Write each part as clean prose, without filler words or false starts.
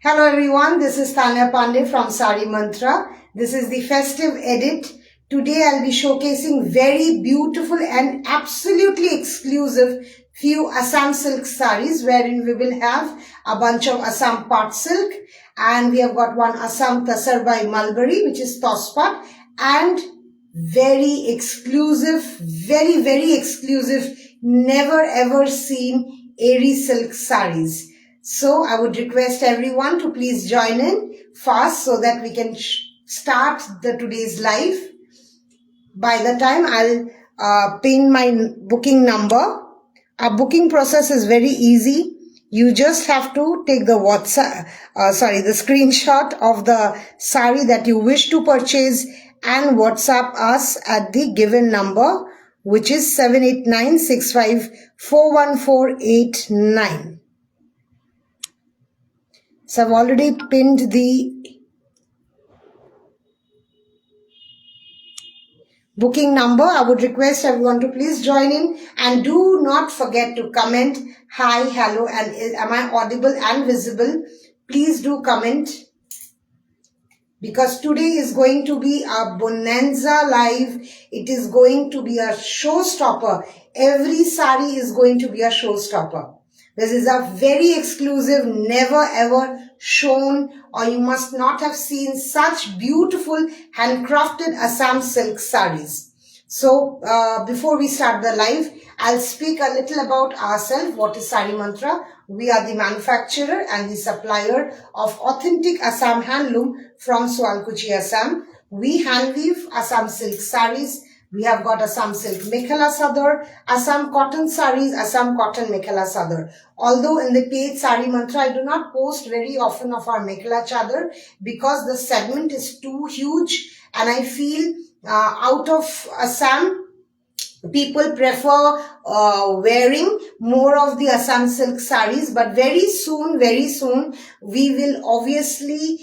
Hello everyone, this is Tanya Pandey from Sari Mantra. This is the festive edit. Today I'll be showcasing very beautiful and absolutely exclusive few Assam silk saris wherein we will have a bunch of Assam part silk, and we have got one Assam Tasar by Mulberry, which is Tospat, and very exclusive, very exclusive, never ever seen Eri silk saris. So I would request everyone to please join in fast so that we can start the today's live. By the time I'll pin my booking number. Our booking process is very easy. You just have to take the the screenshot of the sari that you wish to purchase and WhatsApp us at the given number, which is 78965414889. So I've already pinned the booking number. I would request everyone to please join in and do not forget to comment hi, hello, and am I audible and visible. Please do comment, because today is going to be a bonanza live. It is going to be a showstopper. Every sari is going to be a showstopper. This is a very exclusive, never ever shown, or you must not have seen such beautiful handcrafted Assam silk saris. So before we start the live, I'll speak a little about ourselves. What is Sari Mantra? We are the manufacturer and the supplier of authentic Assam handloom from Sualkuchi, Assam. We hand weave Assam silk saris. We have got Assam silk Mekhela Sadar, Assam cotton saris, Assam cotton Mekhela Sadar. Although in the page Sari Mantra, I do not post very often of our Mekhela Chadar because the segment is too huge, and I feel out of Assam, people prefer wearing more of the Assam silk saris. But very soon, we will obviously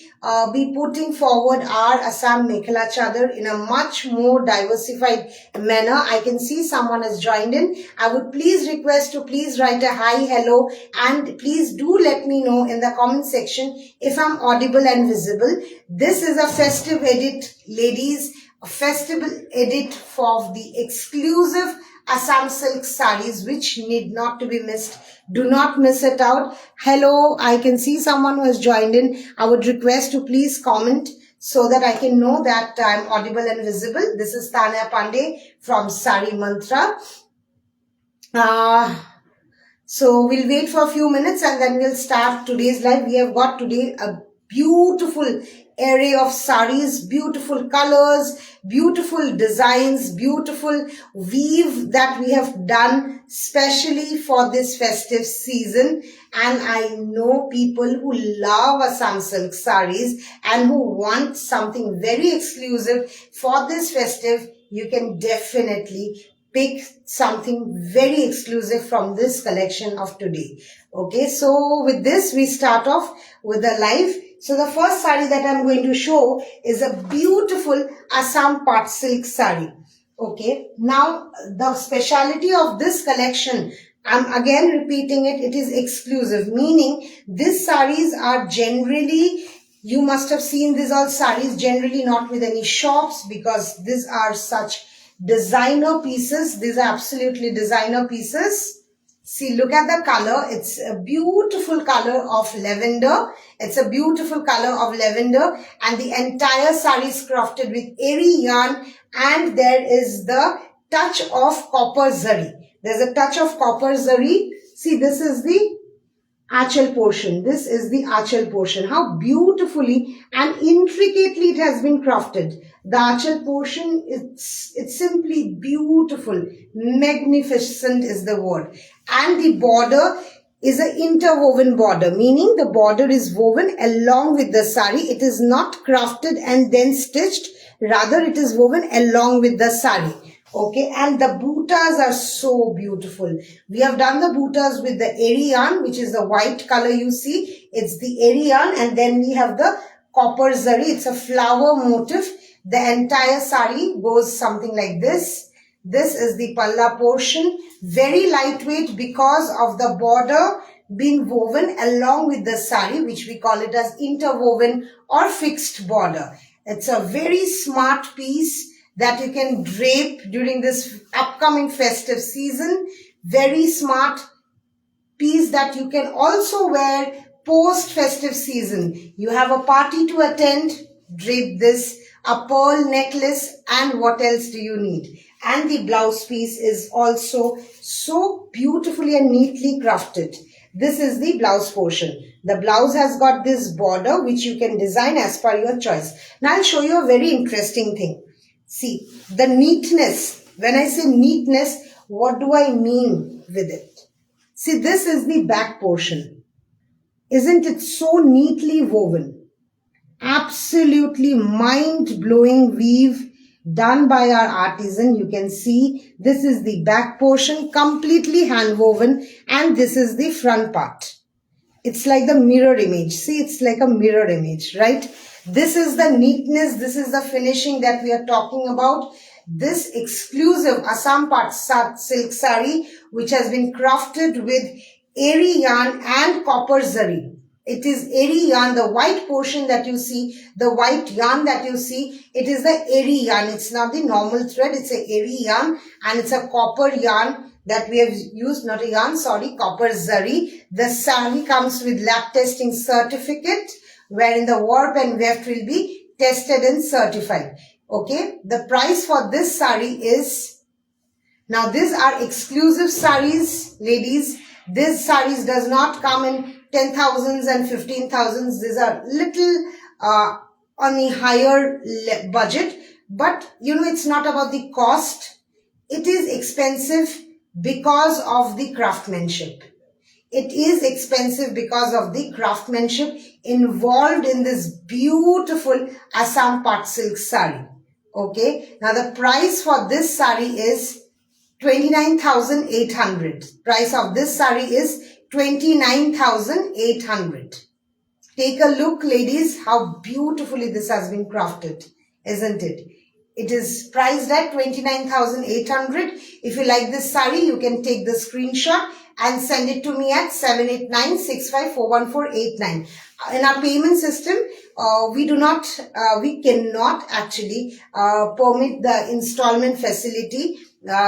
be putting forward our Assam Mekhela Chadar in a much more diversified manner. I can see someone has joined in. I would please request to please write a hi, hello, and please do let me know in the comment section if I'm audible and visible. This is a festive edit, ladies. A festival edit for the exclusive Assam silk saris, which need not to be missed. Do not miss it out. Hello, I can see someone who has joined in. I would request to please comment so that I can know that I'm audible and visible. This is Tanya Pandey from Sari Mantra. So we'll wait for a few minutes and then we'll start today's live. We have got today a beautiful array of saris, beautiful colors, beautiful designs, beautiful weave that we have done specially for this festive season. And I know people who love Assam silk saris and who want something very exclusive for this festive. You can definitely pick something very exclusive from this collection of today. Okay, so with this we start off with the live. So the first sari that I'm going to show is a beautiful Assam part silk sari. Okay, now the speciality of this collection, I'm again repeating it, it is exclusive, meaning these saris are generally, you must have seen these all saris generally not with any shops, because these are such designer pieces. These are absolutely designer pieces. See, look at the color. It's a beautiful color of lavender. It's a beautiful color of lavender, and the entire sari is crafted with Eri yarn, and there is the touch of copper zari. There's a touch of copper zari. See, this is the achal portion. This is the achal portion. How beautifully and intricately it has been crafted. The achal portion, it's simply beautiful. Magnificent is the word. And the border is an interwoven border, meaning the border is woven along with the sari. It is not crafted and then stitched. Rather, it is woven along with the sari. Okay, and the bootas are so beautiful. We have done the bootas with the Eri yarn, which is the white color you see. It's the Eri yarn, and then we have the copper zari. It's a flower motif. The entire sari goes something like this. This is the palla portion. Very lightweight because of the border been woven along with the sari, which we call it as interwoven or fixed border. It's a very smart piece that you can drape during this upcoming festive season. Very smart piece that you can also wear post festive season. You have a party to attend, drape this, a pearl necklace, and what else do you need? And the blouse piece is also so beautifully and neatly crafted. This is the blouse portion. The blouse has got this border which you can design as per your choice. Now I'll show you a very interesting thing. See, the neatness. When I say neatness, what do I mean with it? See, this is the back portion. Isn't it so neatly woven? Absolutely mind-blowing weave done by our artisan. You can see this is the back portion, completely hand-woven, and this is the front part. It's like the mirror image. See, it's like a mirror image, right? This is the neatness, this is the finishing that we are talking about. This exclusive Assam Pat silk sari, which has been crafted with eri yarn and copper zari. It is eri yarn, the white portion that you see, the white yarn that you see, it is the eri yarn. It's not the normal thread, it's a eri yarn, and it's a copper yarn that we have used, not a yarn, sorry, copper zari. The sari comes with lab testing certificate, wherein the warp and weft will be tested and certified. Okay, the price for this sari is, now these are exclusive saris, ladies. This saris does not come in 10,000s and 15,000s. These are little on the higher budget, but you know, it's not about the cost. It is expensive because of the craftsmanship. It is expensive because of the craftsmanship involved in this beautiful Assam Pat silk sari. Okay, now the price for this sari is 29,800. Price of this sari is 29,800. Take a look, ladies, how beautifully this has been crafted, isn't it? It is priced at 29,800. If you like this sari, you can take the screenshot and send it to me at 78965414889. In our payment system, we cannot actually permit the installment facility.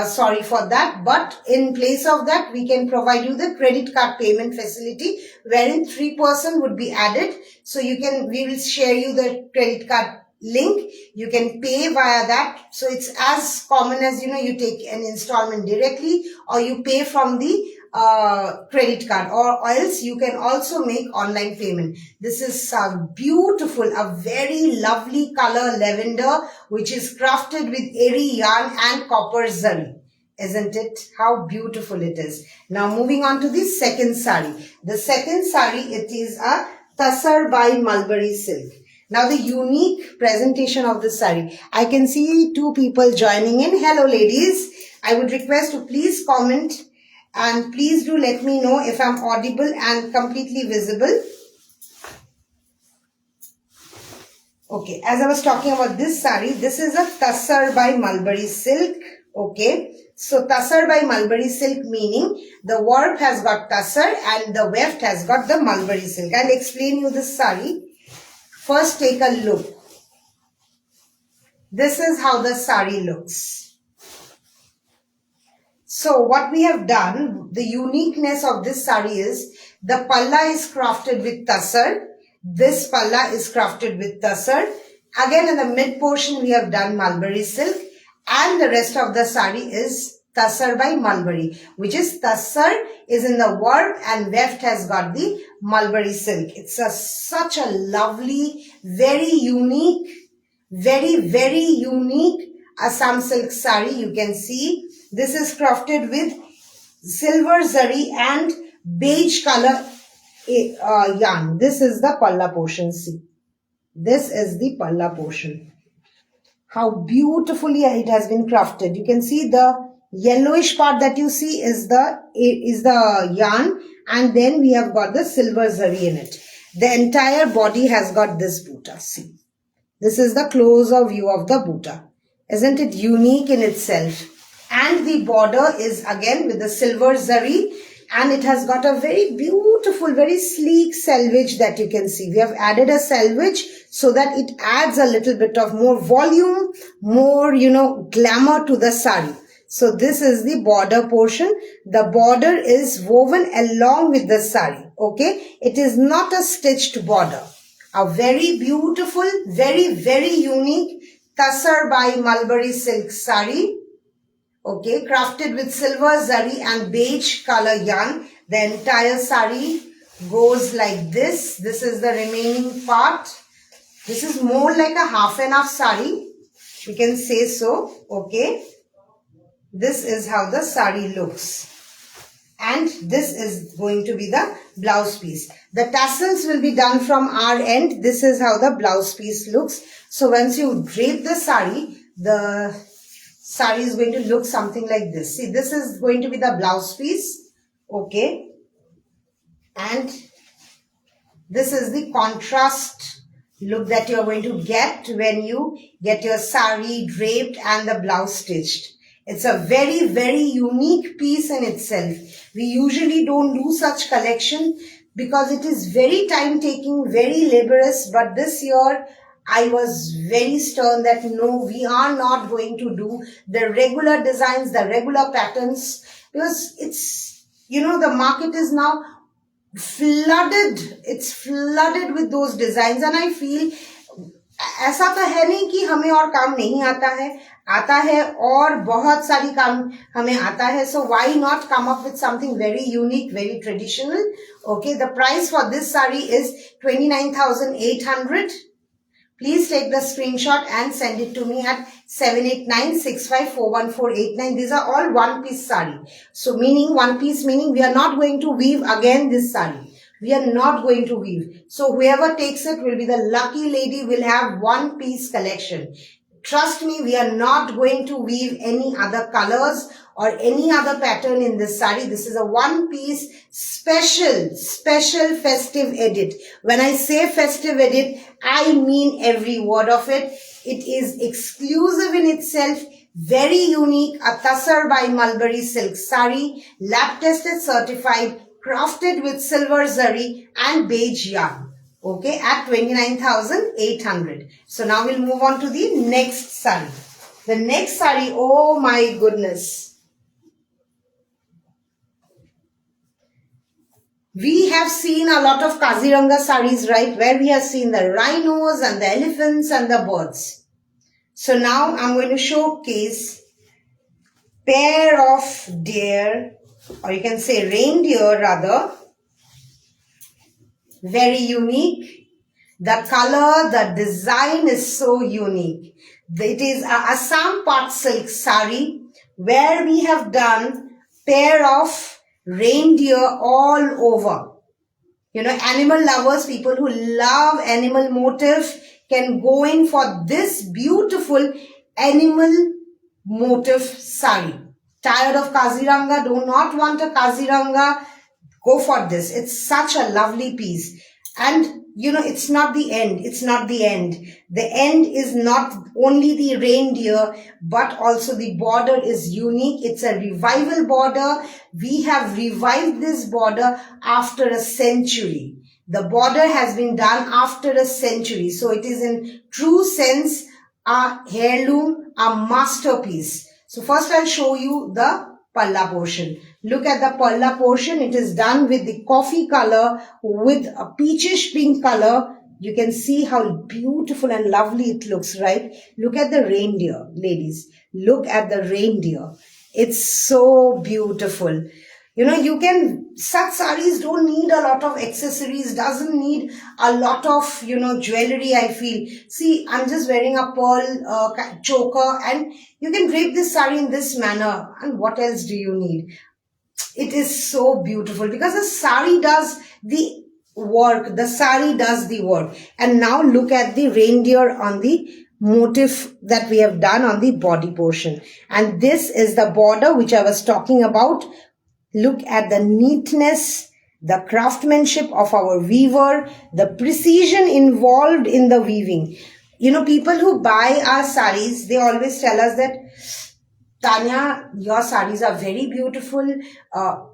Sorry for that, but in place of that, we can provide you the credit card payment facility, wherein 3% would be added. So we will share you the credit card link. You can pay via that. So it's as common as, you know, you take an installment directly or you pay from the credit card, or else you can also make online payment. This is beautiful, a very lovely color lavender, which is crafted with eri yarn and copper zari. Isn't it? How beautiful it is. Now moving on to the second sari. The second sari, it is a Tassar by Mulberry silk. Now the unique presentation of the sari. I can see two people joining in. Hello ladies. I would request to please comment and please do let me know if I'm audible and completely visible. Okay, as I was talking about this sari, this is a Tassar by Mulberry silk. Okay, so Tassar by Mulberry silk meaning the warp has got Tassar and the weft has got the Mulberry silk. I'll explain you this sari. First take a look. This is how the sari looks. So what we have done, the uniqueness of this sari is the palla is crafted with Tassar. This palla is crafted with Tassar. Again in the mid portion we have done Mulberry silk, and the rest of the sari is Tassar by Mulberry, which is Tassar is in the warp and weft has got the Mulberry silk. It's such a lovely, very unique, very unique Assam silk sari. You can see this is crafted with silver zari and beige color yarn. This is the palla portion. See, this is the palla portion. How beautifully it has been crafted. You can see the yellowish part that you see is the yarn, and then we have got the silver zari in it. The entire body has got this boota. See, this is the closer view of the boota. Isn't it unique in itself? And the border is again with the silver zari, And it has got a very beautiful, very sleek selvage that you can see. We have added a selvage so that it adds a little bit of more volume, more, glamour to the sari. So this is the border portion. The border is woven along with the sari. Okay. It is not a stitched border. A very beautiful, very, very unique Tasar by Mulberry silk sari. Okay, crafted with silver zari and beige color yarn. The entire sari goes like this. This is the remaining part. This is more like a half and half sari. You can say so. Okay. This is how the sari looks. And this is going to be the blouse piece. The tassels will be done from our end. This is how the blouse piece looks. So once you drape the sari is going to look something like this. See, this is going to be the blouse piece. Okay. And this is the contrast look that you are going to get when you get your sari draped and the blouse stitched. It's a very, very unique piece in itself. We usually don't do such collection because it is very time-taking, very laborious. But this year, I was very stern that no, we are not going to do the regular designs, the regular patterns, because it's, the market is now flooded. It's flooded with those designs, and I feel ऐसा तो है नहीं कि हमें और काम नहीं आता है और बहुत सारी काम हमें आता है. So why not come up with something very unique, very traditional? Okay, the price for this sari is 29,800. Please take the screenshot and send it to me at 7896541489. These are all one piece sari. So meaning one piece, meaning we are not going to weave again this sari. We are not going to weave. So whoever takes it will be the lucky lady, will have one piece collection. Trust me, we are not going to weave any other colors or any other pattern in this sari. This is a one piece special festive edit. When I say festive edit, I mean every word of it. It is exclusive in itself, very unique, a Tasar by Mulberry silk sari, lab tested, certified, crafted with silver zari and beige yarn. Okay, at 29,800. So now we'll move on to the next sari. The next sari, oh my goodness. We have seen a lot of Kaziranga saris, right? Where we have seen the rhinos and the elephants and the birds. So now I'm going to showcase pair of deer, or you can say reindeer rather. Very unique. The color, the design is so unique. It is a Assam Pat silk sari where we have done pair of reindeer all over. Animal lovers, people who love animal motif can go in for this beautiful animal motif sari. Tired of Kaziranga, do not want a Kaziranga, go for this. It's such a lovely piece. And it's not the end. It's not the end. The end is not only the reindeer, but also the border is unique. It's a revival border. We have revived this border after a century. The border has been done after a century. So it is in true sense a heirloom, a masterpiece. So first I'll show you the palla portion. Look at the palla portion. It is done with the coffee color with a peachish pink color. You can see how beautiful and lovely it looks, right? Look at the reindeer, ladies. Look at the reindeer. It's so beautiful. Such saris don't need a lot of accessories, doesn't need a lot of, jewelry, I feel. See, I'm just wearing a pearl choker, and you can drape this sari in this manner. And what else do you need? It is so beautiful because the sari does the work. The sari does the work. And now look at the reindeer on the motif that we have done on the body portion. And this is the border which I was talking about. Look at the neatness, the craftsmanship of our weaver, the precision involved in the weaving. People who buy our saris, they always tell us that Tanya, your sarees are very beautiful.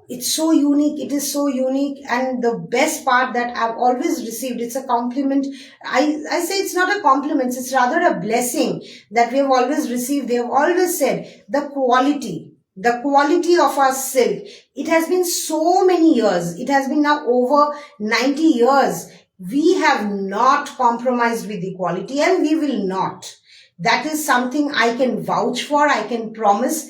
It's so unique. It is so unique. And the best part that I've always received, it's a compliment. I say it's not a compliment. It's rather a blessing that we have always received. They have always said the quality of our silk. It has been so many years. It has been now over 90 years. We have not compromised with the quality, and we will not. That is something I can vouch for. I can promise,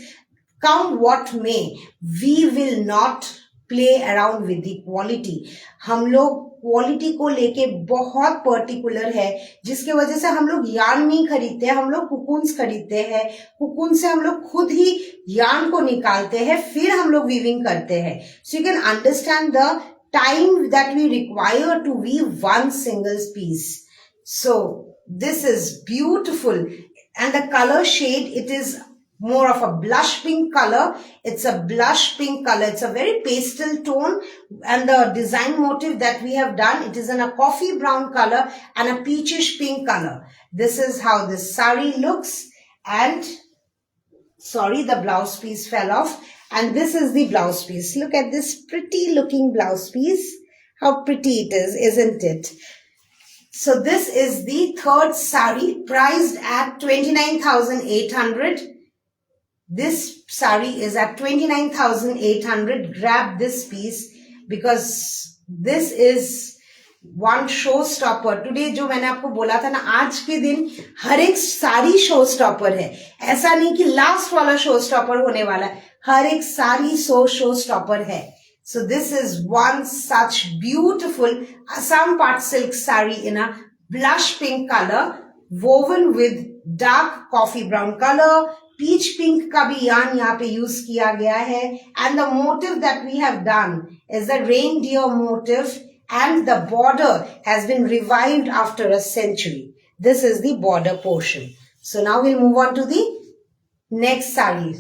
come what may, we will not play around with the quality. हम लोग quality को लेके बहुत particular है, जिसके वजह से हम लोग यार्न नहीं खरीदते हैं, हम लोग कुकुन्स खरीदते हैं. कुकुन से हम लोग खुद ही यार्न को निकालते हैं, फिर हम लोग वीविंग करते हैं. So you can understand the time that we require to weave one single piece. So this is beautiful, and the color shade, it is more of a blush pink color. It's a blush pink color. It's a very pastel tone, and the design motif that we have done, it is in a coffee brown color and a peachish pink color. This is how this sari looks, and sorry, the blouse piece fell off. And this is the blouse piece. Look at this pretty looking blouse piece. How pretty it is, isn't it? So this is the third sari, priced at 29,800. This sari is at 29,800. Grab this piece because this is one showstopper. Today जो मैंने आपको बोला था ना, आज के दिन हर एक सारी शोस्टॉपर है. ऐसा नहीं कि लास्ट वाला शोस्टॉपर होने वाला है. हर एक सारी शोस्टॉपर है. So this is one such beautiful Assam part silk saree in a blush pink color, woven with dark coffee brown color. Peach pink का भी yarn यहाँ पे यूज किया गया है. And the motif that we have done is the reindeer motif, and the border has been revived after a century. This is the border portion. So now we'll move on to the next saree.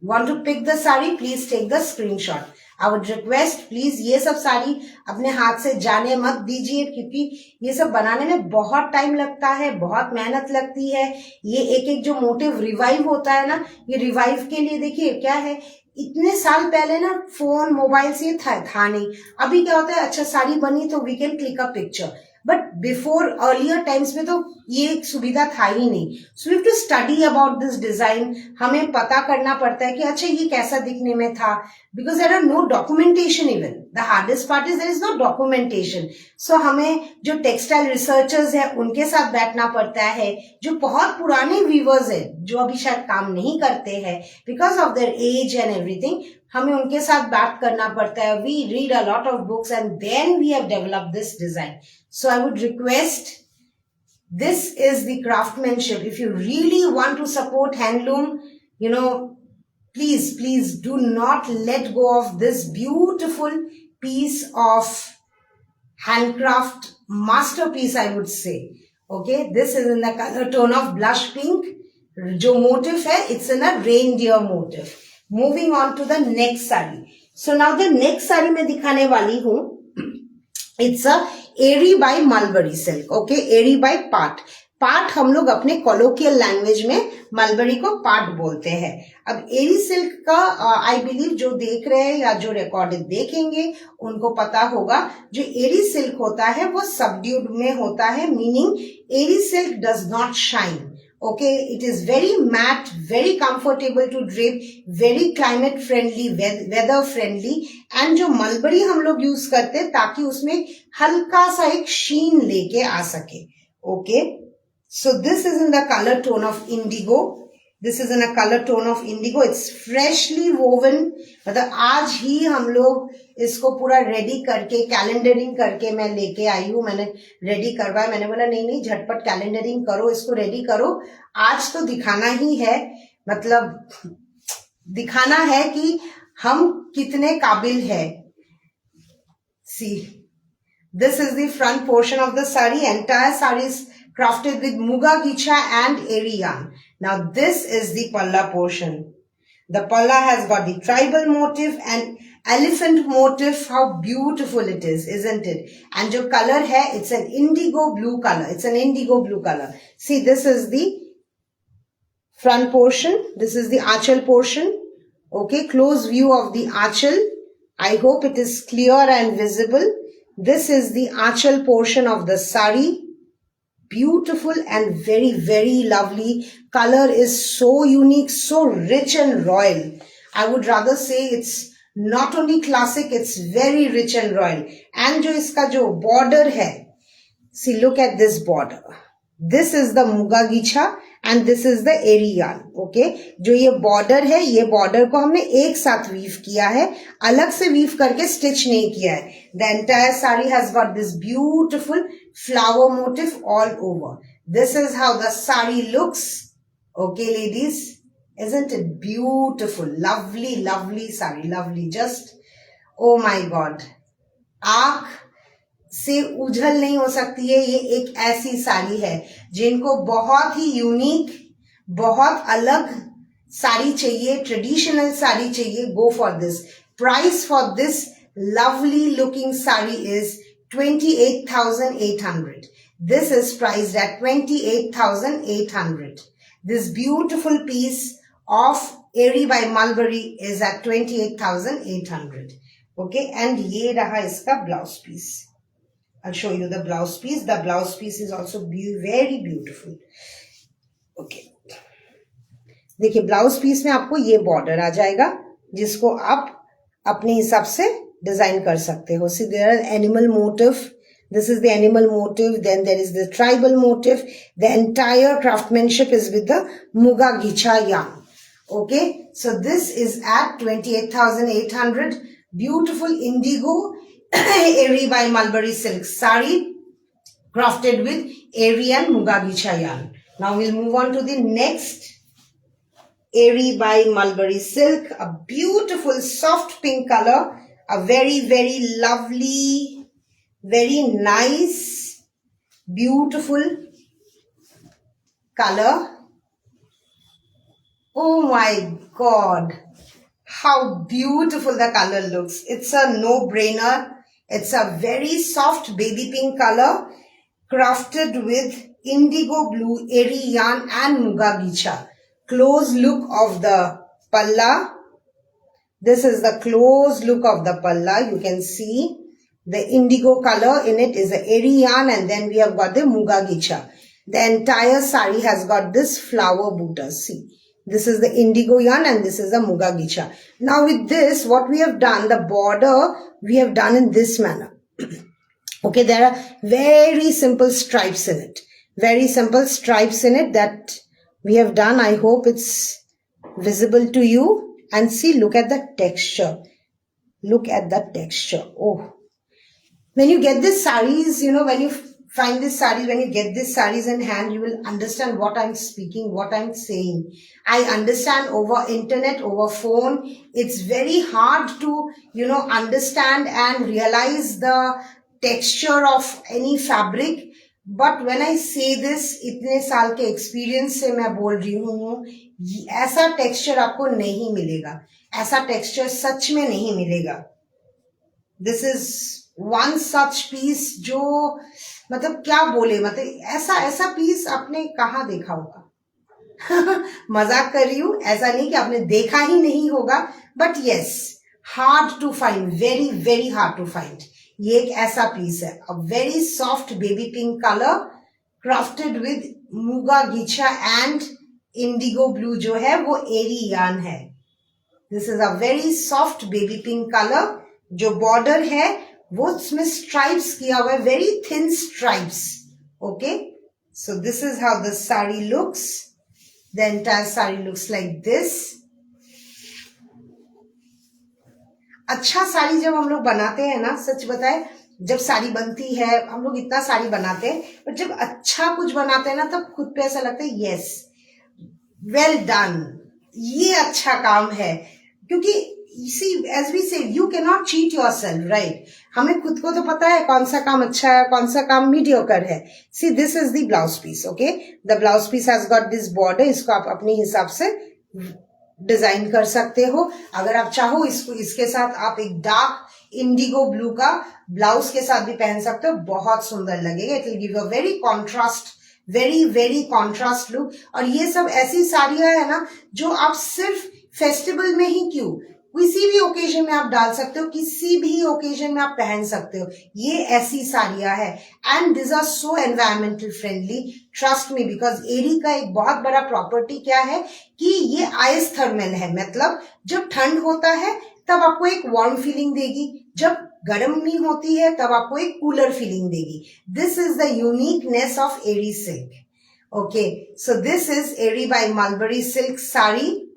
Want to pick the saree? Please take the screenshot. I would request, please ये सब साड़ी अपने हाथ से जाने मत दीजिए, क्योंकि ये सब बनाने में बहुत टाइम लगता है, बहुत मेहनत लगती है. ये एक एक जो मोटिव रिवाइव होता है ना, ये रिवाइव के लिए देखिए क्या है, इतने साल पहले ना फोन मोबाइल से था नहीं. अभी क्या होता है, अच्छा साड़ी बनी तो we can click a picture, but before earlier times में तो ये सुविधा था ही नहीं. So we have to study about this design. हमें पता करना पड़ता है कि अच्छा ये कैसा दिखने में था, because there are no documentation. Even the hardest part is there is no documentation. So हमें जो टेक्सटाइल रिसर्चर्स है उनके साथ बैठना पड़ता है, जो बहुत पुराने वीवर्स है जो अभी शायद काम नहीं करते हैं because of their age and everything. हमें उनके साथ बात करना पड़ता है. We read a lot of books and then we have developed this design. So I would request, this is the craftsmanship. If you really want to support handloom, please do not let go of this beautiful piece of handcraft masterpiece, I would say. Okay, this is in the color tone of blush pink. जो motif है, it's in a reindeer motif. Moving on to the next saree. So now the next saree मैं दिखाने वाली हूँ. It's a eri by mulberry silk. Okay, eri by pat. Pat हम लोग अपने कॉलोकियल language में मलबरी को पाट बोलते हैं. अब एरी सिल्क का आई बिलीव जो देख रहे हैं या जो रिकॉर्डेड देखेंगे उनको पता होगा, जो एरी सिल्क होता है वो सबड्यूड में होता है, meaning eri silk does not shine. Okay, it is very matte, very comfortable to drape, very climate friendly, weather friendly. And जो मलबरी हम लोग यूज करते हैं ताकि उसमें हल्का सा एक शीन लेके आ सके. Okay, so this is in the color tone of indigo. This is in a color tone of indigo. It's freshly woven. मतलब आज ही हम लोग इसको पूरा रेडी करके, कैलेंडरिंग करके मैं लेके आई हूँ. मैंने रेडी करवाया. मैंने बोला नहीं झटपट कैलेंडरिंग करो, इसको रेडी करो. आज तो दिखाना ही है, मतलब दिखाना है कि हम कितने काबिल है. See, this is the front portion of the sari. Entire sari is crafted with muga gicha and eri yarn. Now this is the palla portion. The palla has got the tribal motif and elephant motif. How beautiful it is, isn't it? And jo color hai, it's an indigo blue color. It's an indigo blue color. See, this is the front portion. This is the aanchal portion. Okay, close view of the aanchal. I hope it is clear and visible. This is the aanchal portion of the sari. Beautiful and very, very lovely. Color is so unique, so rich and royal. I would rather say it's not only classic, it's very rich and royal. And जो इसका जो border है, see, look at this border. This is the muga गीछा and this is the eri yarn. Okay, जो ये border है, ये border को हमने एक साथ weave किया है, अलग से weave करके stitch नहीं किया है. The entire sari has got this beautiful flower motif all over. This is how the sari looks. Okay, ladies, isn't it beautiful? Lovely, lovely sari, lovely. Just, oh my God, आँख से उझल नहीं हो सकती है. ये एक ऐसी साड़ी है जिनको बहुत ही यूनिक, बहुत अलग साड़ी चाहिए, ट्रेडिशनल साड़ी चाहिए, go for this. Price for this lovely looking sari is 28,800. This is priced at 28,800. This beautiful piece of Erie by Mulberry is at 28,800. Okay, and ये रहा इसका blouse piece. I'll show you the blouse piece. The blouse piece is also very beautiful. Okay. देखिए blouse piece में आपको ये border आ जाएगा जिसको आप अपने हिसाब से डिजाइन कर सकते हो. See, there are animal motif. This is the animal motif. Then there is the tribal motif. The entire craftsmanship is with the Muga Gicha yarn. Okay. So this is at 28,800. Beautiful indigo Erie by Mulberry silk sari crafted with Erie and Muga Gicha yarn. Now we'll move on to the next Erie by Mulberry silk. A beautiful soft pink color. A very, very lovely, very nice, beautiful color. Oh my God. How beautiful the color looks. It's a no-brainer. It's a very soft baby pink color crafted with indigo blue Erie yarn and Muga Gicha. Close look of the palla. This is the close look of the palla. You can see the indigo color in it is the Erie yarn and then we have got the Muga Gicha. The entire sari has got this flower bootas. See. This is the indigo yarn and this is the Muga Gicha. Now with this, what we have done, the border, we have done in this manner. Okay, there are very simple stripes in it. Very simple stripes in it that we have done. I hope it's visible to you. And see, look at the texture. Look at the texture. Oh. When you get these saris, you know, when you find these saris, when you get these saris in hand, you will understand what I'm speaking, what I'm saying. I understand over internet, over phone. It's very hard to, you know, understand and realize the texture of any fabric. But when I say this, इतने साल के experience से मैं बोल रही हूँ, ऐसा texture आपको नहीं मिलेगा. ऐसा texture सच में नहीं मिलेगा. This is one such piece जो मतलब क्या बोले, मतलब ऐसा piece आपने कहाँ देखा होगा? मजाक कर रही हूँ, ऐसा नहीं कि आपने देखा ही नहीं होगा, but yes, hard to find, very very hard to find. ये एक ऐसा पीस है, a very soft baby pink color crafted with Muga Gicha and indigo blue जो है वो Erie yarn है. This is a very soft baby pink color. जो border है वो उसमें stripes किया हुआ है, very thin stripes. Okay, so this is how the sari looks. The entire sari looks like this. अच्छा साड़ी जब हम लोग बनाते हैं ना, सच बताए, जब साड़ी बनती है हम लोग इतना साड़ी बनाते हैं, पर जब अच्छा कुछ बनाते हैं ना तब खुद पे ऐसा लगता है यस, वेल डन, ये अच्छा काम है. क्योंकि see, as we say, you cannot cheat yourself, right? हमें खुद को तो पता है कौन सा काम अच्छा है, कौन सा काम mediocre है. See, this is the blouse piece, okay? The blouse piece has got this border. इसको आप अपने हिसाब से डिजाइन कर सकते हो. अगर आप चाहो इसको इसके साथ आप एक डार्क इंडिगो ब्लू का ब्लाउज के साथ भी पहन सकते हो, बहुत सुंदर लगेगा. It will give a very contrast, very very contrast look. और ये सब ऐसी साड़ियां है ना जो आप सिर्फ फेस्टिवल में ही क्यों, किसी भी ओकेजन में आप डाल सकते हो, किसी भी ओकेजन में आप पहन सकते हो। ये ऐसी साड़ियां है and this are so environmental friendly, trust me, because eri का एक बहुत बड़ा प्रॉपर्टी क्या है कि ये आइस थर्मल है, मतलब जब ठंड होता है तब आपको एक वार्म फीलिंग देगी, जब गर्मी होती है तब आपको एक कूलर फीलिंग देगी। This is the uniqueness of eri silk. Okay, so this is eri by mulberry silk sari.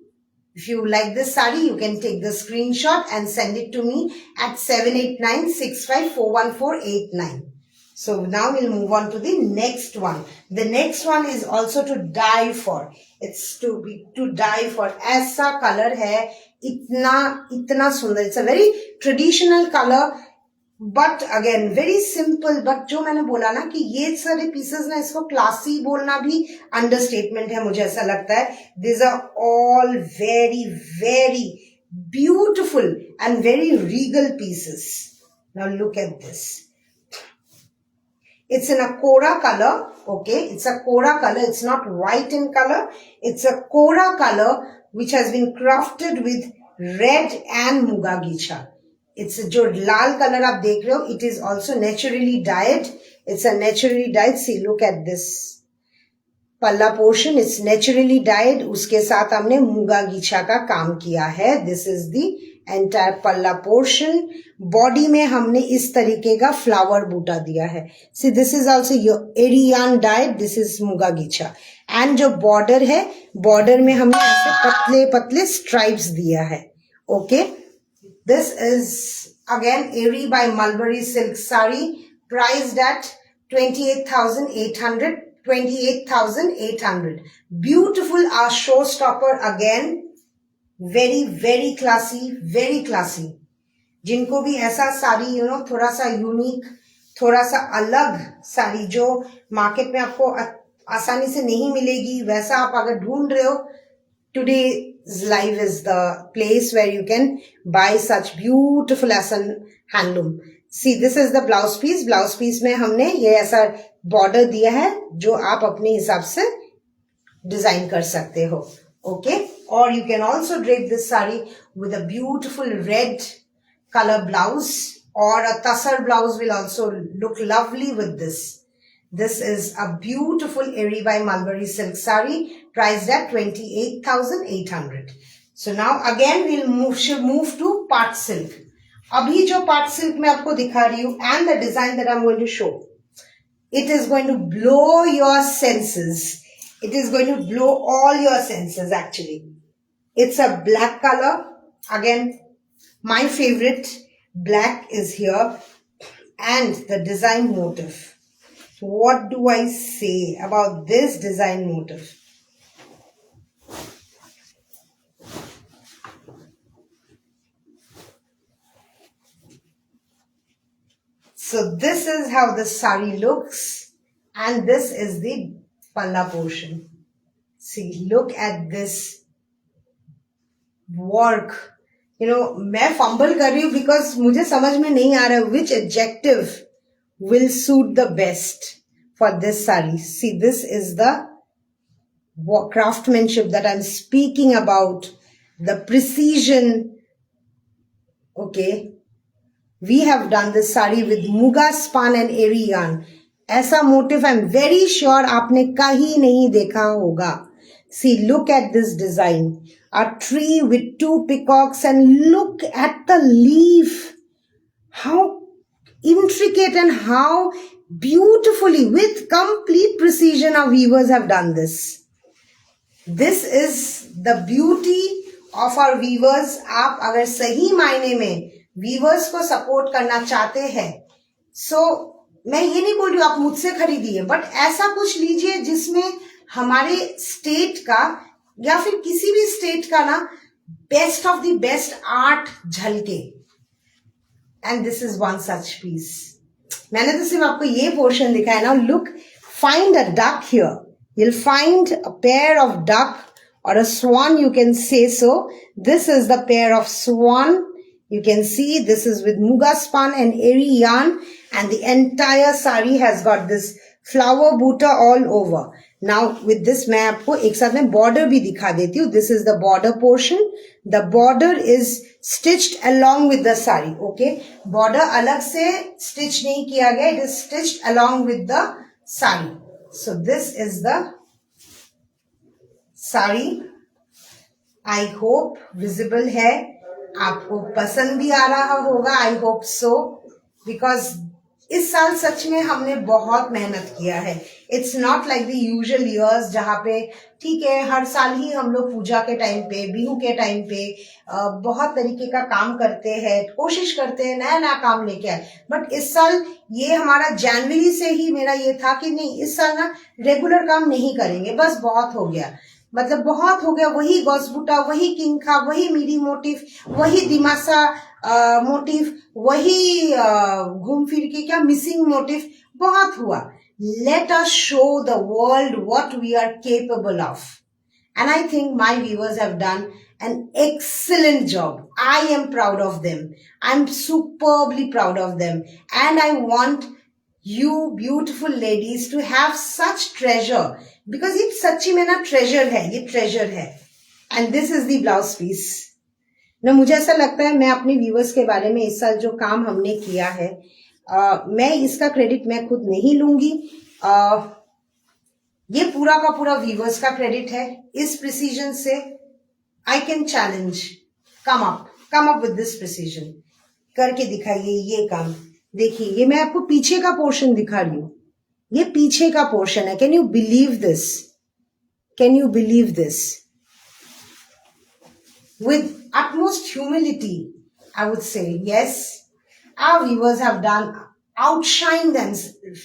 If you like this sari, you can take the screenshot and send it to me at 7896541489. So now we'll move on to the next one. The next one is also to die for. It's to die for. ऐसा color है, इतना सुंदर. It's a very traditional color. But again very simple. But जो मैंने बोला ना कि ये सारे पीसेस ना, इसको क्लासी बोलना भी अंडरस्टेटमेंट है, मुझे ऐसा लगता है. This are all very very beautiful and very regal pieces. Now look at this. It's in a Kora color. Okay, it's a Kora color. It's not white in color. It's a Kora color which has been crafted with red and Muga Gicha. It's जो लाल colour आप देख रहे हो, it is also naturally dyed. It's a naturally dyed. See, look at this पल्ला portion. It's naturally dyed. उसके साथ हमने मुगा गीछा का काम किया है. This is the entire पल्ला पोर्शन. बॉडी में हमने इस तरीके का फ्लावर बूटा दिया है. See, this is also your eri yarn dyed. This is Muga ghicha. And जो बॉर्डर है, बॉर्डर में हमने ऐसे पतले पतले स्ट्राइप्स दिया है. Okay, this is again Erie by Mulberry silk sari, priced at 28,800. 28,800. Beautiful, our showstopper again. Very very classy, very classy. जिनको भी ऐसा साड़ी थोड़ा सा यूनिक, थोड़ा सा अलग साड़ी जो मार्केट में आपको आसानी से नहीं मिलेगी, वैसा आप अगर ढूंढ रहे हो, today's live is the place where you can buy such beautiful Assam handloom. See, this is the blouse piece. Blouse piece में हमने ये ऐसा border दिया है जो आप अपने हिसाब से डिजाइन कर सकते हो. Okay, or you can also drape this sari with a beautiful red color blouse, or a tassar blouse will also look lovely with this. This is a beautiful Erie by Mulberry silk sari, priced at 28,800. So now again should move to part silk. अभी जो part silk मैं आपको दिखा रही हूँ and the design that I'm going to show, it is going to blow your senses. It is going to blow all your senses actually. It's a black color. Again, my favorite black is here, and the design motif. What do I say about this design motif? So this is how the sari looks, and this is the palla portion. See, look at this work. मैं fumble कर रही हूँ because मुझे समझ में नहीं आ रहा है which adjective will suit the best for this sari. See, this is the craftsmanship that I'm speaking about, the precision. Okay, we have done this sari with muga spun and Erie yarn. ऐसा motif I'm very sure आपने कहीं नहीं देखा होगा. See, look at this design. A tree with 2 peacocks, and look at the leaf. How intricate and how beautifully, with complete precision, our weavers have done this. This is the beauty of our weavers. आप अगर सही मायने में weavers को support करना चाहते हैं, so मैं ये नहीं बोल रही हूँ आप मुझसे खरीदिए, बट ऐसा कुछ लीजिए जिसमें हमारे स्टेट का या फिर किसी भी स्टेट का ना best of the best art झलके. And this is one such piece. मैंने तो सिर्फ आपको ये पोर्शन दिखाया ना. Look, find a duck here. you'll find a pair of duck or a swan, you can say so. This is the pair of swan. You can see this is with muga spun and Erie yarn, and the entire sari has got this flower बूटा all over. Now with this मैं आपको एक साथ में border भी दिखा देती हूँ. This is the border portion. The border is stitched along with the sari. Okay, border अलग से स्टिच नहीं किया गया, it is stitched along with the sari. So this is the sari. I hope visible है, आपको पसंद भी आ रहा होगा. आई होप सो, बिकॉज इस साल सच में हमने बहुत मेहनत किया है. It's not like the usual years जहाँ पे ठीक है हर साल ही हम लोग पूजा के टाइम पे, बिहू के टाइम पे बहुत तरीके का काम करते हैं, कोशिश करते हैं नया नया काम लेके आए. बट इस साल ये हमारा जनवरी से ही मेरा ये था कि नहीं, इस साल ना रेगुलर काम नहीं करेंगे, बस बहुत हो गया. मतलब बहुत हो गया, वही गॉसबूटा, वही किंखा, वही मीरी मोटिव, वही दिमासा मोटिव, वही घूम फिर के क्या मिसिंग मोटिव, बहुत हुआ. Let us show the world what we are capable of. And I think my viewers have done an excellent job. I am proud of them. I'm superbly proud of them. And I want you beautiful ladies to have such treasure. Because ये सच्ची में ना treasure है, ये treasure है. And this is the blouse piece. ना मुझे ऐसा लगता है मैं अपने व्यूअर्स के बारे में इस साल जो काम हमने किया है, मैं इसका क्रेडिट मैं खुद नहीं लूंगी. ये पूरा का पूरा व्यूअर्स का क्रेडिट है. इस प्रिसीजन से I can challenge, come up with this precision. करके दिखाइए ये काम. देखिए ये मैं आपको पीछे का पोर्शन दिखा रही हूं, ये पीछे का पोर्शन है. Can you believe this? Can you believe this? With utmost humility, I would say, yes, our viewers have outshined themselves.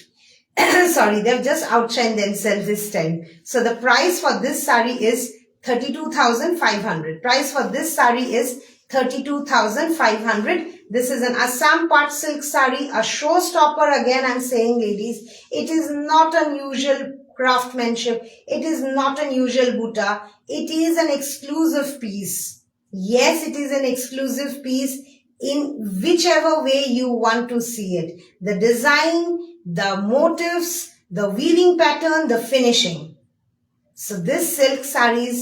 Sorry, they've just outshined themselves this time. So the price for this sari is 32,500. Price for this sari is 32,500. This is an Assam part silk sari, a showstopper. Again, I'm saying, ladies, it is not unusual craftsmanship. It is not unusual buta. It is an exclusive piece. Yes, it is an exclusive piece in whichever way you want to see it. The design, the motifs, the weaving pattern, the finishing. So this silk sarees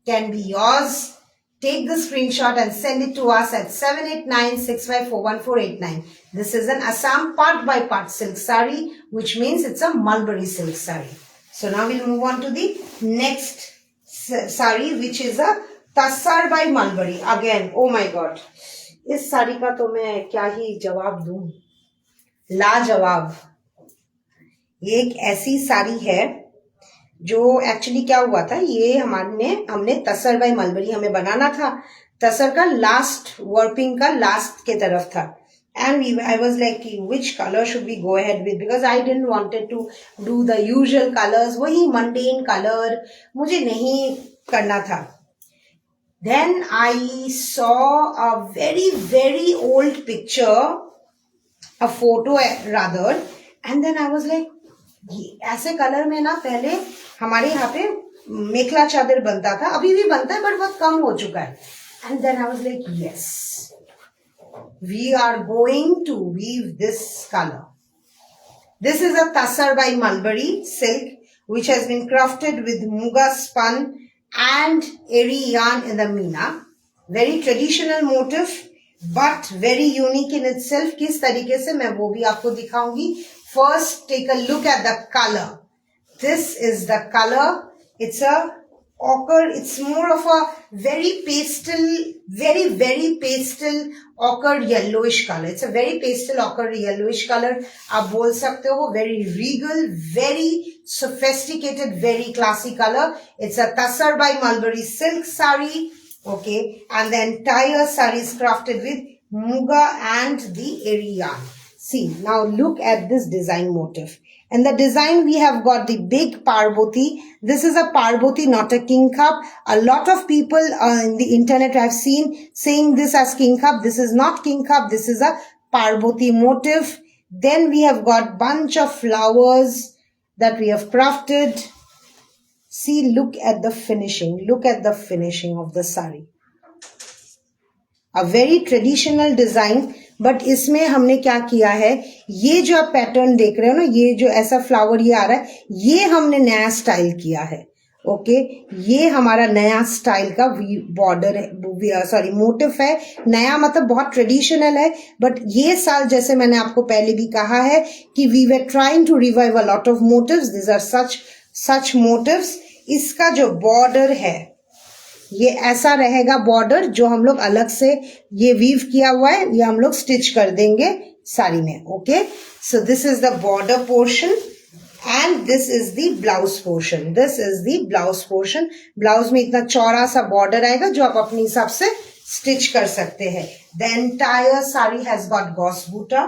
can be yours. Take the screenshot and send it to us at 7896541489. This is an Assam part by part silk saree, which means it's a mulberry silk saree. So now we'll move on to the next saree, which is a tussar by mulberry. Again oh my god, इस साड़ी का तो मैं क्या ही जवाब दूं, लाजवाब. ये एक ऐसी साड़ी है जो एक्चुअली क्या हुआ था, ये हमने तस्सर बाय मलबरी हमें बनाना था. तस्सर का लास्ट वर्पिंग का लास्ट के तरफ था. And I was like, which color should we go ahead with? Because I didn't wanted to do the usual colors. वही mundane color मुझे नहीं करना था. Then I saw a very, very old picture, a photo rather, and then I was like, ऐसे colour में ना पहले हमारे यहाँ पे मेखला चादर बनता था, अभी भी बनता है बट बहुत कम हो चुका है. And then I was like, yes, we are going to weave this color. This is a Tassar by Mulberry silk, which has been crafted with Muga spun and eri yarn in the meena. Very traditional motif but very unique in itself. किस तरीके से मैं वो भी आपको दिखाऊंगी. First take a look at the color. This is the color. It's a ochre. It's more of a very pastel, very pastel ochre yellowish color. It's a very pastel ochre yellowish color. आप बोल सकते हो very regal, very sophisticated, very classy color. It's a Tassar by Mulberry silk saree. Okay, and the entire saree is crafted with Muga and the eri yarn. See, now look at this design motif. And the design we have got the big Parboti. This is a Parboti, not a king cup. A lot of people in the internet I have seen saying this as king cup. This is not king cup. This is a Parboti motif. Then we have got bunch of flowers that we have crafted. See, look at the finishing. Look at the finishing of the sari. A very traditional design but इसमें हमने क्या किया है, ये जो आप pattern देख रहे हो ना, ये जो ऐसा फ्लावर ये आ रहा है, ये हमने नया स्टाइल किया है। ओके, ये हमारा नया स्टाइल का बॉर्डर है, सॉरी मोटिव है। नया मतलब बहुत ट्रेडिशनल है, बट ये साल जैसे मैंने आपको पहले भी कहा है कि we were trying to revive a lot of motifs, this are such motifs. इसका जो बॉर्डर है ये ऐसा रहेगा बॉर्डर, जो हम लोग अलग से ये वीव किया हुआ है, ये हम लोग स्टिच कर देंगे साड़ी में। Okay, so this is the border portion and this is the blouse portion. This is the blouse portion. Blouse में इतना चौड़ा सा बॉर्डर आएगा जो आप अपने हिसाब से स्टिच कर सकते हैं। The entire sari has got gos buta.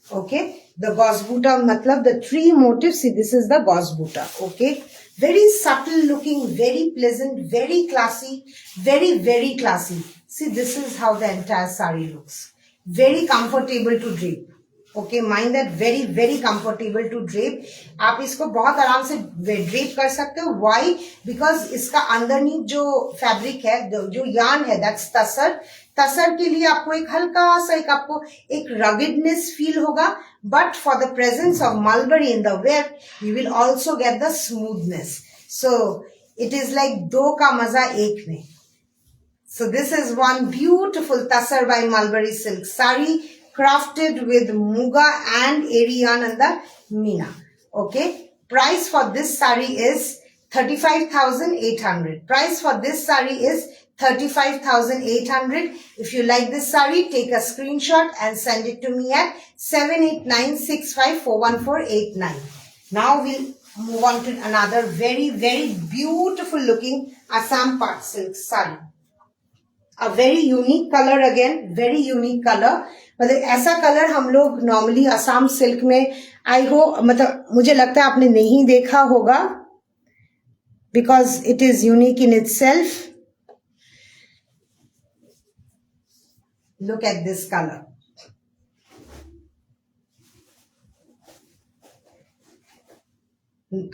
Okay, the gos buta मतलब the tree motif, see this is the gos buta. Okay, very subtle looking, very pleasant, very classy, very classy. See, this is how the entire sari looks. Very comfortable to drape. Okay, mind that, very comfortable to drape. आप इसको बहुत आराम से drape कर सकते हो. Why? Because इसका अंदरनीथ जो फैब्रिक है, जो yarn है, that's तसर. तसर के लिए आपको एक हल्का सा एक रगिडनेस फील होगा, but for the presence of mulberry in the weave you will also get the smoothness. So it is like दो का मजा एक में. So this is one beautiful tussar by mulberry silk sari crafted with muga and eri yarn and the Meena. Okay, price for this sari is 35,800. Price for this sari is 35,800. If you like this sari, take a screenshot and send it to me at 7896541489. Now we'll move on to another very beautiful looking Assam part silk sari. A very unique color again, very unique color. मतलब ऐसा colour हम लोग normally Assam silk में मतलब मुझे लगता है आपने नहीं देखा होगा, because it is unique in itself. Look at this colour.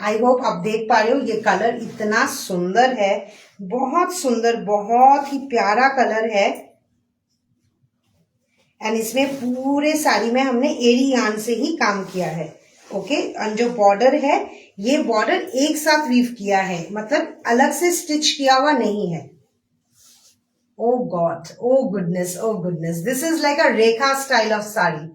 I hope आप देख पा रहे हो. ये कलर इतना सुंदर है, बहुत सुंदर, बहुत ही प्यारा कलर है. एंड इसमें पूरे साड़ी में हमने एरी यार्न से ही काम किया है. ओके, और जो बॉर्डर है, ये बॉर्डर एक साथ वीव किया है, मतलब अलग से स्टिच किया हुआ नहीं है. Oh God, oh goodness, oh goodness. This is like a Rekha style of sari.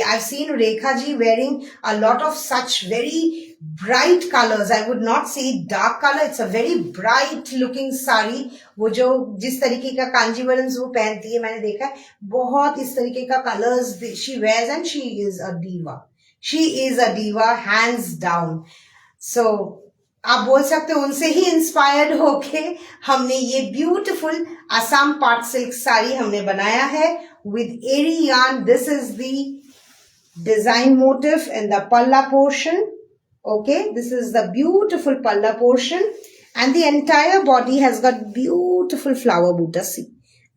I've seen Rekha ji wearing a lot of such very bright colors. I would not say dark color. It's a very bright looking sari. वो जो जिस तरीके का कांजीवरम वो पहनती है, मैंने देखा है, बहुत इस तरीके का colors she wears and she is a diva. She is a diva, hands down. So आप बोल सकते हो उनसे ही इंस्पायर्ड होके हमने ये ब्यूटीफुल असम पाट सिल्क साड़ी हमने बनाया है with eri yarn. This is the design motif in the palla portion. Okay, this is the beautiful palla portion and the entire body has got beautiful flower buta. See,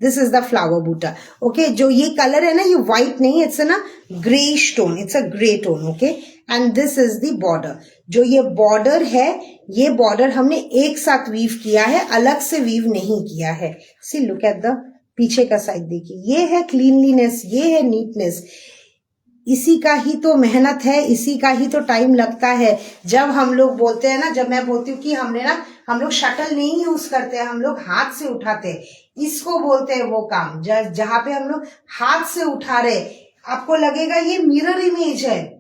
this is the flower buta. Okay, जो ये colour है ना, ये white नहीं, it's ना greyish tone, it's a grey tone. Okay, and this is the border. जो ये border है, ये बॉर्डर हमने एक साथ वीव किया है, अलग से वीव नहीं किया है. सी, लुक एट द पीछे का साइड देखिए. ये है क्लीनलीनेस, ये है नीटनेस. इसी का ही तो मेहनत है, इसी का ही तो टाइम लगता है. जब हम लोग बोलते हैं ना, जब मैं बोलती हूँ कि हम लोग शटल नहीं यूज करते हैं, हम लोग हाथ से उठाते हैं, इसको बोलते हैं वो काम. जहां पे हम लोग हाथ से उठा रहे, आपको लगेगा ये मिरर इमेज है.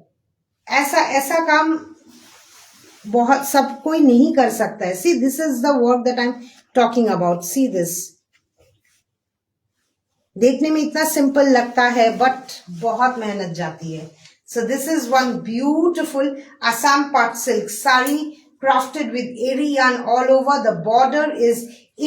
ऐसा काम बहुत सब कोई नहीं कर सकता है. See, this is the work that I am talking about. See this, देखने में इतना सिंपल लगता है, बट बहुत मेहनत जाती है. So this is one beautiful Assam pat silk sari crafted with eri yarn all over. The border is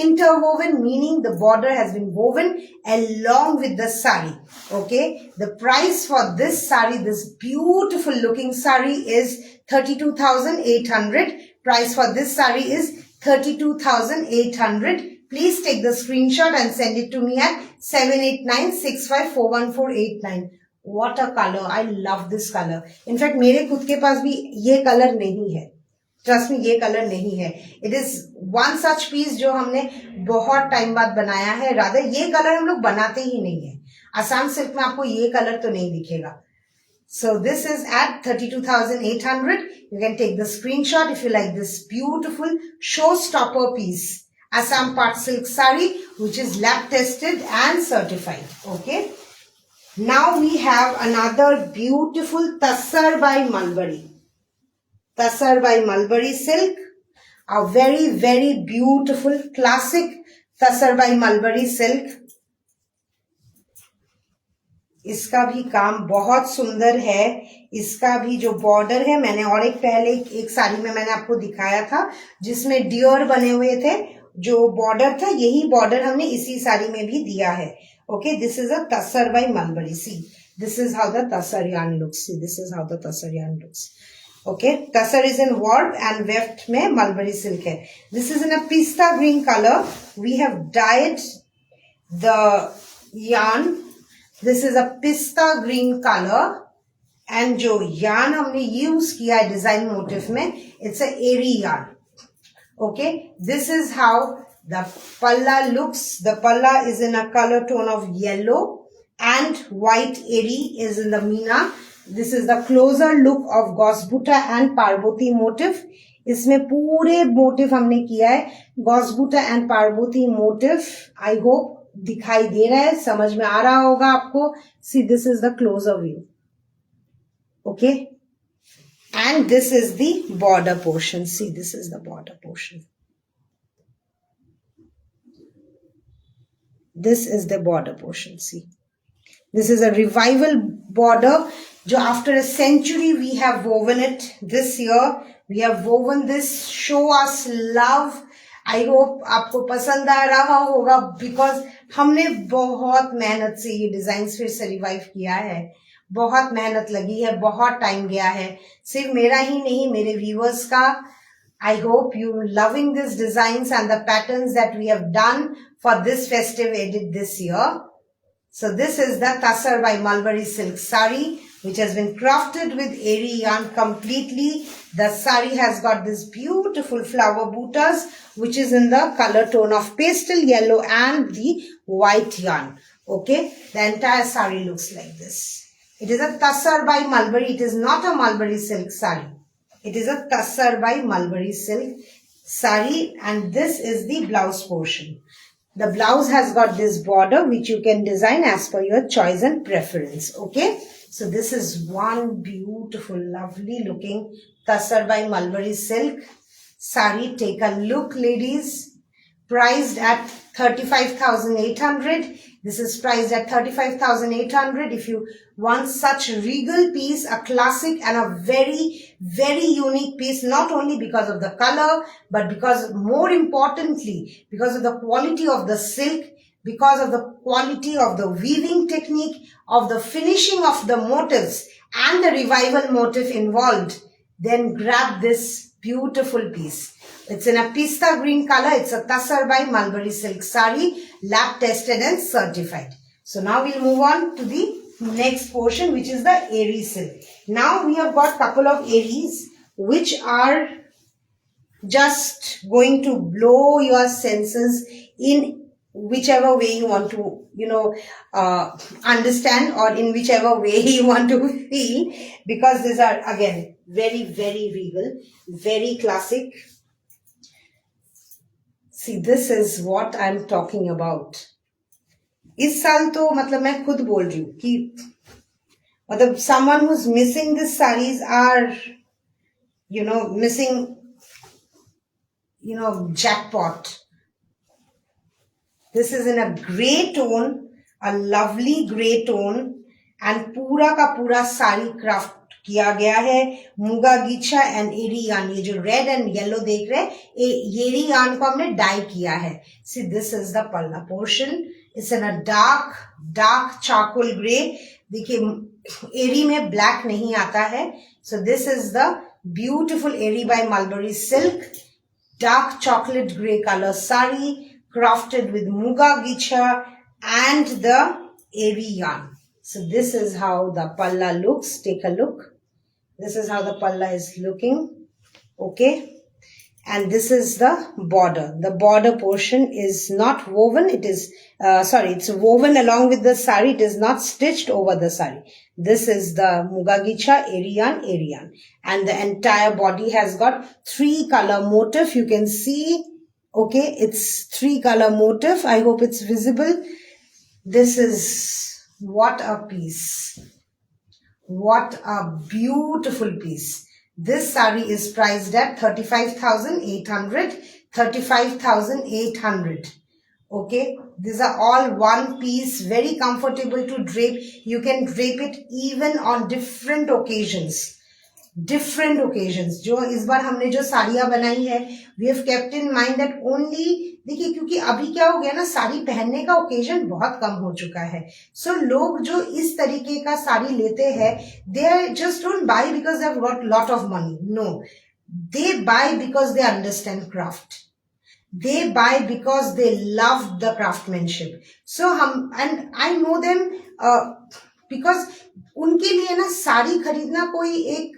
interwoven, meaning the border has been woven along with the sari. Okay, the price for this sari, this beautiful looking sari, is 32,800. Price for this sari is 32,800. Please take the screenshot and send it to me at 7896541489. What a color! I love this color. In fact, मेरे खुद के पास भी ये colour नहीं है. Trust में ये colour नहीं है. It is one such piece जो हमने बहुत टाइम बाद बनाया है. रादर ये कलर हम लोग बनाते ही नहीं है. आसाम सिल्क में आपको ये कलर तो नहीं दिखेगा. So this is at 32,800. You can take the screenshot if you like this beautiful showstopper piece. Assam Part Silk Sari, which is lab tested and certified. Okay. Now we have another beautiful Tassar by Mulberry. Tassar by Mulberry silk. A very, very beautiful classic Tassar by Mulberry silk. इसका भी काम बहुत सुंदर है. इसका भी जो border है, मैंने और एक पहले एक साड़ी में मैंने आपको दिखाया था जिसमें डियर बने हुए थे. जो बॉर्डर था यही बॉर्डर हमने इसी साड़ी में भी दिया है. Okay, this is a tussar by mulberry. See this is how the tussar yarn looks. See this is how the tussar yarn looks. Okay, tussar is in work and weft में मलबरी सिल्क है. This is in a pista green colour. We have dyed the yarn. This is a pista green colour and जो yarn हमने use किया है design motif में, it's a eri yarn. Okay, this is how the palla looks. The palla is in a colour tone of yellow and white eri is in the meena. This is the closer look of gosbuta and Parvati motif. इसमें पूरे motif हमने किया है gosbuta and Parvati motif. I hope दिखाई दे रहा है, समझ में आ रहा होगा आपको. See this is the closer view. Okay, and this is the border portion. See this is the border portion. This is the border portion. See this is a revival border जो after a century we have woven it. This year we have woven this. Show us love. I hope आपको पसंद आ रहा होगा because हमने बहुत मेहनत से ये डिजाइन फिर से रिवाइव किया है. बहुत मेहनत लगी है, बहुत टाइम गया है, सिर्फ मेरा ही नहीं मेरे व्यूअर्स का. I hope you loving this designs and the patterns that we have done for this festive edit this year. So this is the Tassar by Mulberry silk sari which has been crafted with airy yarn completely. The sari has got this beautiful flower buttas which is in the color tone of pastel yellow and the white yarn. Okay, the entire sari looks like this. It is a Tassar by Mulberry. It is not a Mulberry silk sari. It is a Tassar by Mulberry silk sari and this is the blouse portion. The blouse has got this border which you can design as per your choice and preference. Okay, so this is one beautiful lovely looking Tassar by Mulberry silk sari. Take a look ladies. Priced at 35,800. This is priced at 35,800. If you want such regal piece, a classic and a very, very unique piece, not only because of the color, but because more importantly, because of the quality of the silk, because of the quality of the weaving technique, of the finishing of the motifs and the revival motif involved, then grab this beautiful piece. It's in a pista green color. It's a Tassar by Mulberry silk sari, lab tested and certified. So now we'll move on to the next portion which is the airy silk. Now we have got couple of airies which are just going to blow your senses in whichever way you want to understand or in whichever way you want to feel, because these are again very, very regal, very classic. See, this is what I'm talking about. इस साल तो मतलब मैं खुद बोल रही हूँ कि मतलब someone who's missing these sarees are missing jackpot. This is in a grey tone, a lovely grey tone and पूरा का पूरा साड़ी क्राफ्ट किया गया है मुगा गीचा एंड एरी यार्न. ये जो रेड एंड येलो देख रहे हैं एरी यार्न को हमने डाई किया है. See this is the palla portion. It's in a dark charcoal grey. देखिए एरी में ब्लैक नहीं आता है. So this is the beautiful eri by mulberry silk dark chocolate grey colour sari crafted with muga gicha and the AV yarn. So this is how the palla looks. Take a look. This is how the palla is looking. Okay. And this is the border. The border portion is not woven. It is, it's woven along with the sari. It is not stitched over the sari. This is the Mugagicha Eriyan. And the entire body has got 3-color motif. You can see, okay, it's 3-color motif. I hope it's visible. This is, what a piece. What a beautiful piece. This sari is priced at 35,800. 35,800. Okay. These are all one piece, very comfortable to drape. You can drape it even on different occasions. जो इस बार हमने जो साड़ियां बनाई है, we have kept in mind that only, देखिए क्योंकि अभी क्या हो गया ना, साड़ी पहनने का ओकेजन बहुत कम हो चुका है. सो लोग जो इस तरीके का साड़ी लेते हैं, they just don't buy because they've got lot of money. No, they buy because they understand craft. They buy because they love the craftsmanship. So and I know them because उनके लिए ना साड़ी खरीदना कोई एक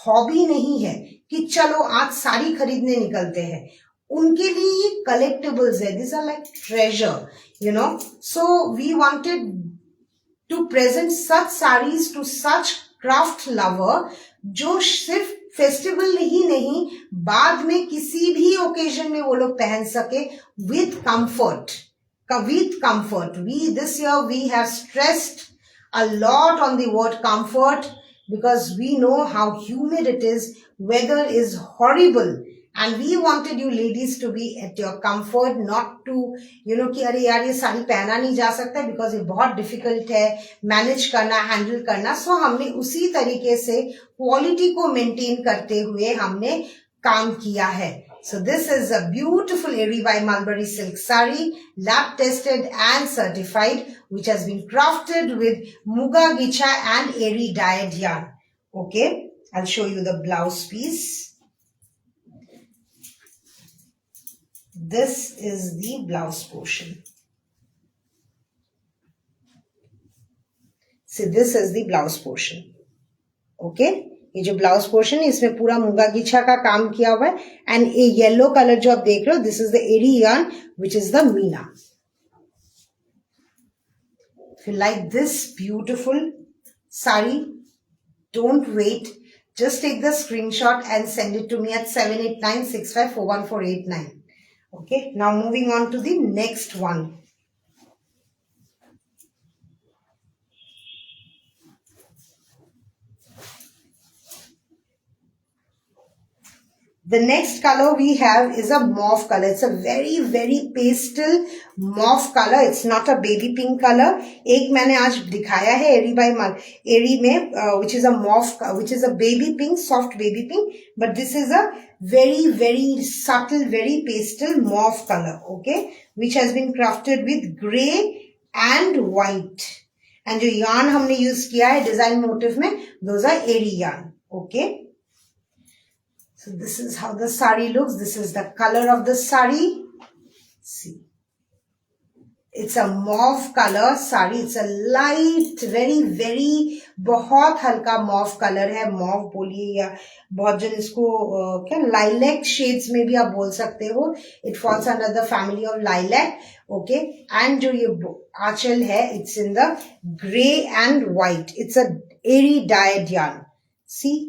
हॉबी नहीं है कि चलो आज साड़ी खरीदने निकलते हैं. उनके लिए ये कलेक्टिबल्स है. This are like treasure, you know. So we wanted to present such saris to such craft lover जो सिर्फ फेस्टिवल ही नहीं, बाद में किसी भी ओकेजन में वो लोग पहन सके with comfort. This year we have stressed a lot on the word comfort because we know how humid it is. Weather is horrible and we wanted you ladies to be at your comfort, not to कि अरे यार ये साड़ी पहना नहीं जा सकता because ये बहुत difficult है मैनेज करना, हैंडल करना. सो हमने उसी तरीके से क्वालिटी को मेंटेन करते हुए हमने काम किया है. So this is a beautiful Eri by Mulberry silk sari, lab tested and certified, which has been crafted with Muga Gicha and Eri dyed yarn. Okay, I'll show you the blouse piece. This is the blouse portion. See, this is the blouse portion. Okay. ये जो blouse portion है इसमें पूरा मुगा गिछा का काम किया हुआ है. एंड ये येलो कलर जो आप देख रहे हो, this is the eri yarn which is the meena. If you like this beautiful sari, don't wait. Just take the screenshot and send it to me at 7896541489. Okay, now moving on to the next one. The next color we have is a mauve color. It's a very, very pastel mauve color. It's not a baby pink color. एक मैंने आज दिखाया है एरी bye एरी में, which is a mauve, which is a baby pink, soft baby pink. But this is a very, very subtle, very pastel mauve color. Okay, which has been crafted with grey and white. And जो yarn हमने use किया है design motif में, those are eri yarn. Okay. So this is how the sari looks. This is the color of the sari. See, it's a mauve color sari. It's a light, very, very बहुत हल्का mauve color है. mauve बोलिए या बहुत जन इसको क्या lilac shades में भी आप बोल सकते हो. It falls under the family of lilac. Okay, and जो ये आंचल है, it's in the grey and white. It's a airy dyed yarn. See.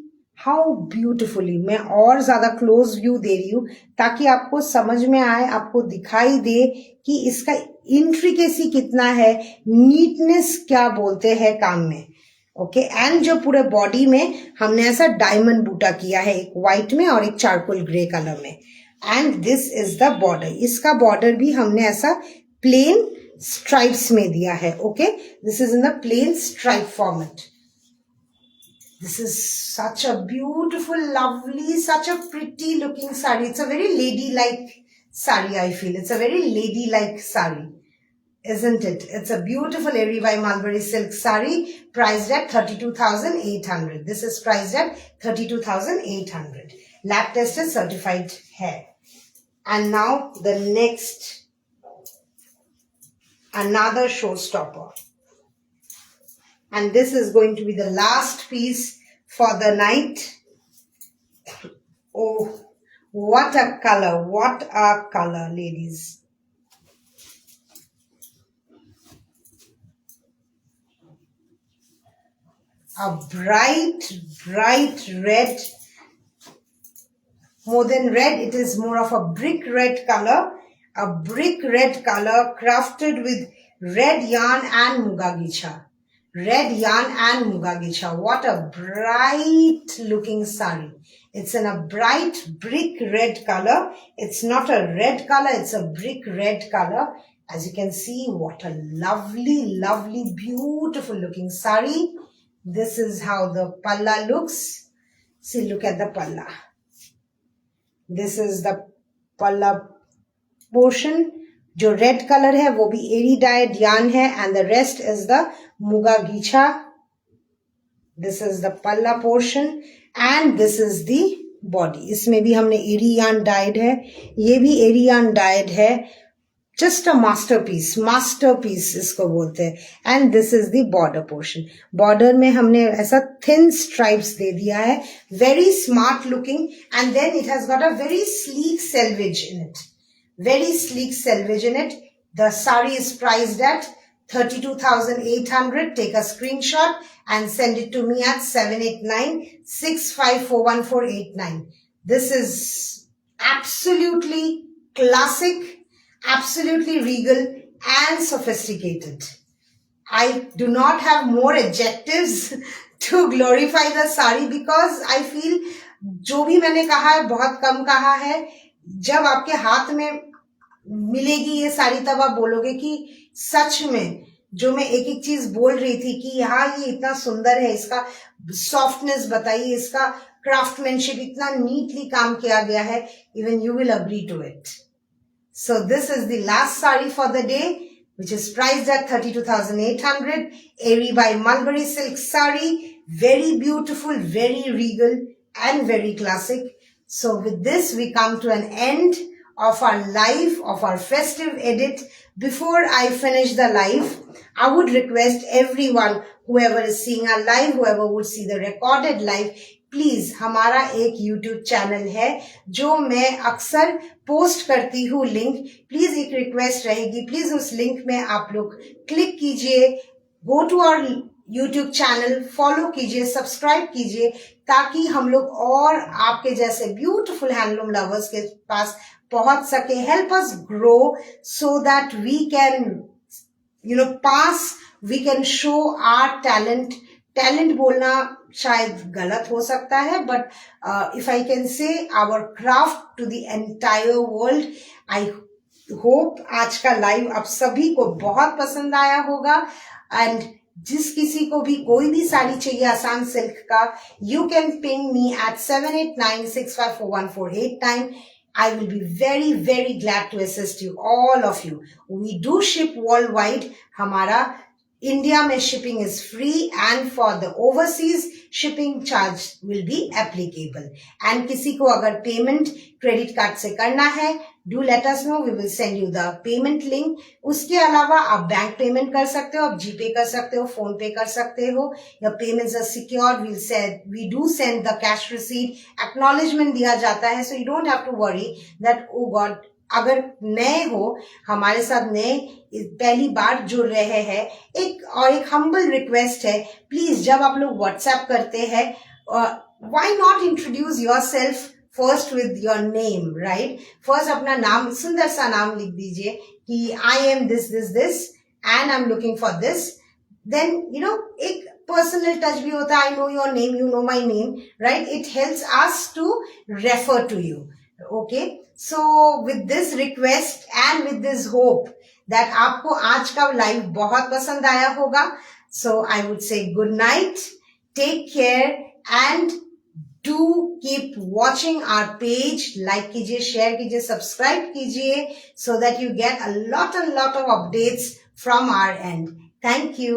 How beautifully. मैं और ज्यादा क्लोज व्यू दे रही हूँ ताकि आपको समझ में आए, आपको दिखाई दे कि इसका इंट्रिकेसी कितना है, नीटनेस क्या बोलते हैं काम में. ओके, एंड जो पूरे बॉडी में हमने ऐसा डायमंड बूटा किया है, एक व्हाइट में और एक चारकोल ग्रे कलर में. And this is the border. इसका बॉर्डर भी हमने ऐसा प्लेन स्ट्राइप्स में दिया है. Okay, this is in the plain stripe format. This is such a beautiful, lovely, such a pretty looking sari. It's a very ladylike sari, I feel. It's a very ladylike sari, isn't it? It's a beautiful Eri by Mulberry silk sari priced at 32,800. This is priced at 32,800. Lab tested, certified hair. And now the next, another showstopper. And this is going to be the last piece for the night. Oh, What a color, what a color, ladies. A bright, bright red. More than red, it is more of a brick red color. A brick red color crafted with red yarn and muga gicha. Red yarn and muga gicha. What a bright looking sari. It's in a bright brick red color. It's not a red color, it's a brick red color. As you can see, what a lovely, lovely, beautiful looking sari. This is how the palla looks. See, look at the palla. This is the palla portion. जो red color है वो भी एरी dyed yarn है and the rest is the muga gicha. This is the palla portion and this is the body. इसमें भी हमने एरी yarn dyed है, ये भी एरी yarn dyed है. Just a masterpiece, masterpiece इसको बोलते हैं. And this is the border portion. Border में हमने ऐसा thin stripes दे दिया है, very smart looking, and then it has got a very sleek selvage in it. Very sleek selvage in it. The sari is priced at 32,800. Take a screenshot and send it to me at 789-6541489. This is absolutely classic, absolutely regal and sophisticated. I do not have more adjectives to glorify the sari because I feel जो भी मैंने कहा है बहुत कम कहा है. जब आपके हाथ में मिलेगी ये साड़ी तब आप बोलोगे कि सच में जो मैं एक एक चीज बोल रही थी कि हाँ ये इतना सुंदर है, इसका सॉफ्टनेस बताइए, इसका क्राफ्टमैनशिप इतना नीटली काम किया गया है. Even you will agree to it. So this is the last sari for the day, which is priced at 32,800. Eri by Mulberry Silk Sari. Very beautiful, very regal and very classic. So with this, we come to an end of our live, of our festive edit. Before I finish the live, I would request everyone, whoever is seeing our live, whoever would see the recorded live, please हमारा एक YouTube channel है जो मैं अक्सर post करती हूँ link. Please एक request रहेगी, प्लीज उस लिंक में आप लोग क्लिक कीजिए, go to our YouTube channel, follow कीजिए, सब्सक्राइब कीजिए, ताकि हम लोग और आपके जैसे ब्यूटीफुल हैंडलूम लवर्स के पास पहुंच सके. Help us grow so that we can pass, we can show our talent. Talent बोलना शायद गलत हो सकता है, but if I can say our craft to the entire world. I hope आज का लाइव आप सभी को बहुत पसंद आया होगा. एंड जिस किसी को भी कोई भी साड़ी चाहिए आसान सिल्क का, you can ping me at 789-6541489. I will be very, very glad to assist you, all of you. We do ship worldwide. हमारा इंडिया में shipping is free and for the overseas shipping charge will be applicable. And किसी को अगर payment credit card से करना है, do let us know, we will send you the payment link. उसके अलावा आप बैंक पेमेंट कर सकते हो, आप जीपे कर सकते हो, फोन पे कर सकते हो. Your payments are secure. We do send the cash receipt, acknowledgement दिया जाता है. So you don't have to worry that oh god. अगर नए हो, हमारे साथ नए पहली बार जुड़ रहे हैं, एक हम्बल रिक्वेस्ट है, प्लीज जब आप लोग व्हाट्सएप करते हैं, why not introduce yourself first with your name, right. First अपना नाम, सुंदर सा नाम लिख दीजिए कि I am this this this and I am looking for this. Then एक पर्सनल टच भी होता है. I know your name, you know my name, right. It helps us to refer to you. Okay, so with this request and with this hope that आपको आज का live बहुत पसंद आया होगा, so I would say good night, take care and do keep watching our page. like कीजिए, share कीजिए, subscribe कीजिए, so that you get a lot of updates from our end. Thank you.